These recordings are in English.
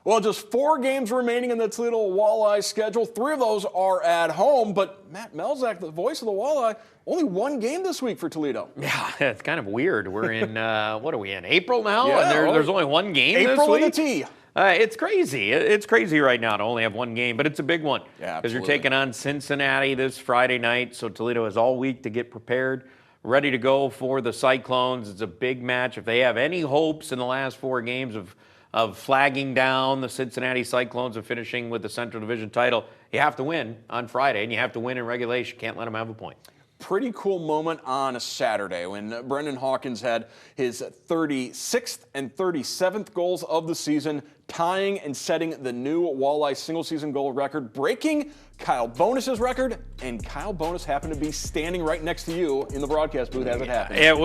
Well, just 4 games remaining in the Toledo Walleye schedule. 3 of those are at home, but Matt Melzak, the voice of the Walleye, only 1 game this week for Toledo. Yeah, it's kind of weird. We're in, what are we in, April now? Yeah, And there's only 1 game this week? April in the T. It's crazy. It's crazy right now to only have 1 game, but it's a big one. Yeah, because you're taking on Cincinnati this Friday night, so Toledo has all week to get prepared, ready to go for the Cyclones. It's a big match. If they have any hopes in the last 4 games of flagging down the Cincinnati Cyclones and finishing with the Central Division title, you have to win on Friday, and you have to win in regulation. Can't let them have a point. Pretty cool moment on a Saturday when Brendan Hawkins had his 36th and 37th goals of the season, tying and setting the new Walleye single-season goal record, breaking Kyle Bonus's record, and Kyle Bonus happened to be standing right next to you in the broadcast booth as it happened. It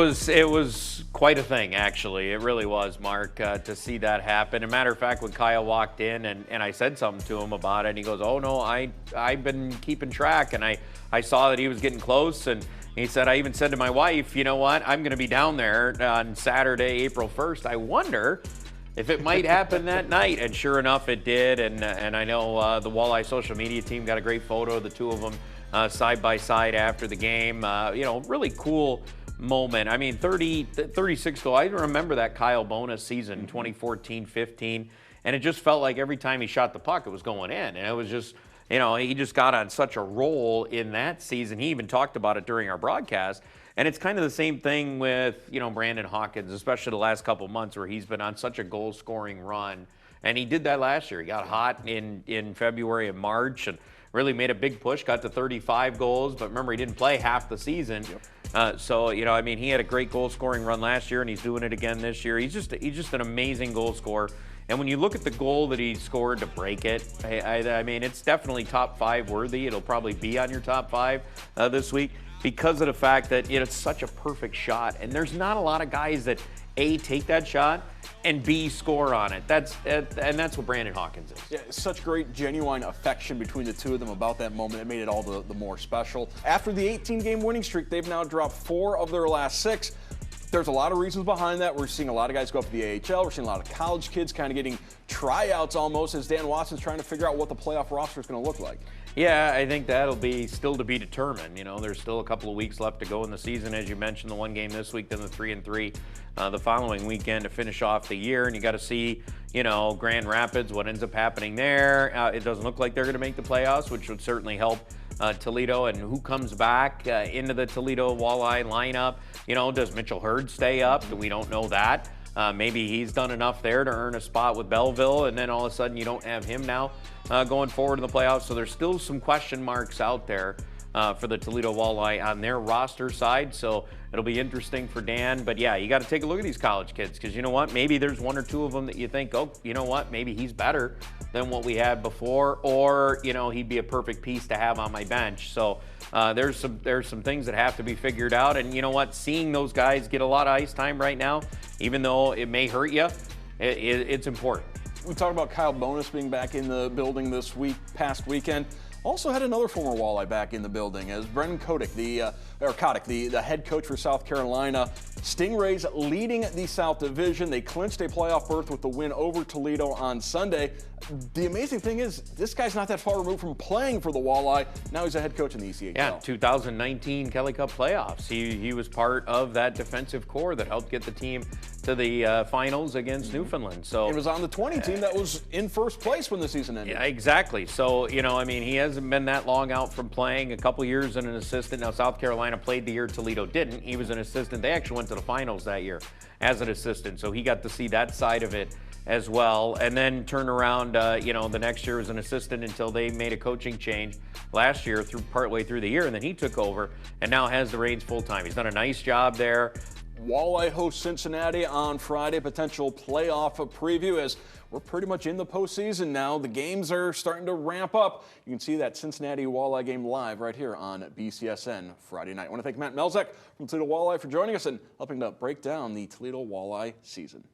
was quite a thing, actually. It really was, Mark, to see that happen. As a matter of fact, when Kyle walked in and I said something to him about it, and he goes, "Oh, no, I've been keeping track, and I saw that he was getting close," and he said, "I even said to my wife, you know what, I'm going to be down there on Saturday, April 1st. I wonder if it might happen that night." And sure enough, it did. And I know the Walleye social media team got a great photo of the 2 of them side by side after the game. Really cool moment. I mean, 36 goals. I remember that Kyle Bonus season, 2014-15, and it just felt like every time he shot the puck, it was going in. And it was just, he just got on such a roll in that season. He even talked about it during our broadcast. And it's kind of the same thing with, Brandon Hawkins, especially the last couple months where he's been on such a goal-scoring run. And he did that last year. He got hot in February and March and really made a big push, got to 35 goals. But remember, he didn't play half the season. Yep. He had a great goal-scoring run last year, and he's doing it again this year. He's just an amazing goal scorer. And when you look at the goal that he scored to break it, I mean, it's definitely top 5 worthy. It'll probably be on your top 5 this week, because of the fact that it's such a perfect shot. And there's not a lot of guys that, A, take that shot, and B, score on it. That's what Brandon Hawkins is. Yeah, such great, genuine affection between the 2 of them about that moment. It made it all the more special. After the 18-game winning streak, they've now dropped 4 of their last 6. There's a lot of reasons behind that. We're seeing a lot of guys go up to the AHL. We're seeing a lot of college kids kind of getting tryouts almost as Dan Watson's trying to figure out what the playoff roster is going to look like. Yeah, I think that'll be still to be determined. There's still a couple of weeks left to go in the season. As you mentioned, the 1 game this week, then the 3-3 the following weekend to finish off the year. And you got to see, Grand Rapids, what ends up happening there. It doesn't look like they're going to make the playoffs, which would certainly help Toledo, and who comes back into the Toledo Walleye lineup. Does Mitchell Hurd stay up? We don't know that. Maybe he's done enough there to earn a spot with Belleville, and then all of a sudden you don't have him now going forward in the playoffs. So there's still some question marks out there for the Toledo Walleye on their roster side. So it'll be interesting for Dan. But yeah, you got to take a look at these college kids, because you know what? Maybe there's 1 or 2 of them that you think, oh, you know what? Maybe he's better than what we had before, or he'd be a perfect piece to have on my bench. So there's some things that have to be figured out. And you know what? Seeing those guys get a lot of ice time right now, even though it may hurt you, it's important. We talked about Kyle Bonus being back in the building this past weekend. Also had another former Walleye back in the building as Brendan Kotick, the head coach for South Carolina. Stingrays leading the South Division. They clinched a playoff berth with the win over Toledo on Sunday. The amazing thing is, this guy's not that far removed from playing for the Walleye. Now he's a head coach in the ECHL. Yeah, 2019 Kelly Cup playoffs. He was part of that defensive core that helped get the team to the finals against Newfoundland. So it was on the 20 team that was in first place when the season ended. Yeah, exactly. So, he hasn't been that long out from playing. A couple years as an assistant. Now, South Carolina played the year Toledo didn't. He was an assistant. They actually went to the finals that year as an assistant. So he got to see that side of it as well. And then turn around, the next year as an assistant until they made a coaching change last year partway through the year. And then he took over and now has the reins full time. He's done a nice job there. Walleye hosts Cincinnati on Friday. Potential playoff preview as we're pretty much in the postseason now. The games are starting to ramp up. You can see that Cincinnati Walleye game live right here on BCSN Friday night. I want to thank Matt Melzak from Toledo Walleye for joining us and helping to break down the Toledo Walleye season.